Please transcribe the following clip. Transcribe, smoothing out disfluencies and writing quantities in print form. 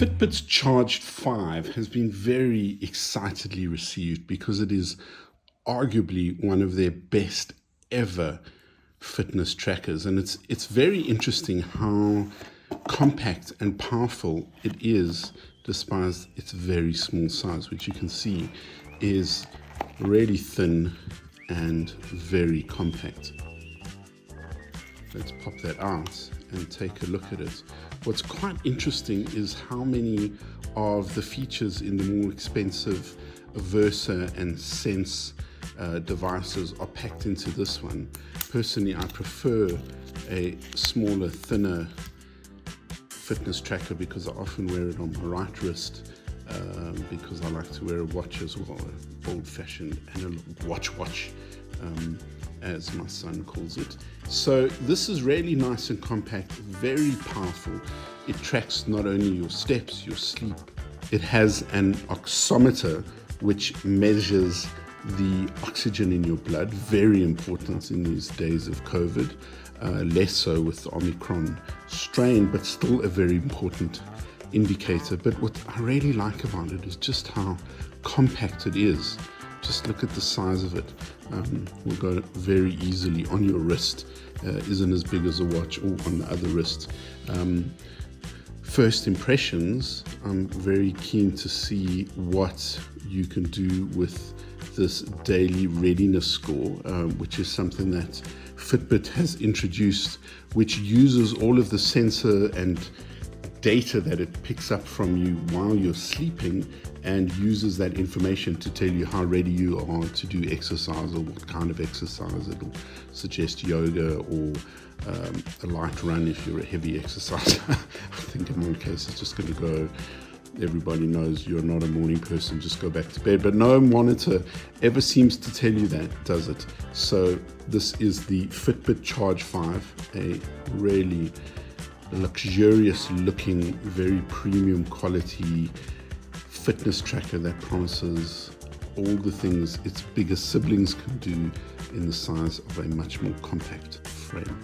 Fitbit's Charge 5 has been very excitedly received because it is arguably one of their best ever fitness trackers, and it's very interesting how compact and powerful it is despite its very small size, which you can see is really thin and very compact. Let's pop that out and take a look at it. What's quite interesting is how many of the features in the more expensive Versa and Sense devices are packed into this one. Personally, I prefer a smaller, thinner fitness tracker because I often wear it on my right wrist because I like to wear a watch as well, an old-fashioned analog watch, as my son calls it. So this is really nice and compact, very powerful. It tracks not only your steps, your sleep. It has an oximeter which measures the oxygen in your blood, very important in these days of COVID, less so with the Omicron strain, but still a very important indicator. But what I really like about it is just how compact it is. Just look at the size of it. Will go very easily on your wrist. Isn't as big as a watch or on the other wrist. First impressions, I'm very keen to see what you can do with this daily readiness score, which is something that Fitbit has introduced, which uses all of the sensor and data that it picks up from you while you're sleeping and uses that information to tell you how ready you are to do exercise or what kind of exercise. It'll suggest yoga or a light run if you're a heavy exerciser. I think in one case it's just going to go, everybody knows you're not a morning person, just go back to bed. But no monitor ever seems to tell you that, does it? So this is the Fitbit Charge 5, a really luxurious looking, very premium quality fitness tracker that promises all the things its bigger siblings can do in the size of a much more compact frame.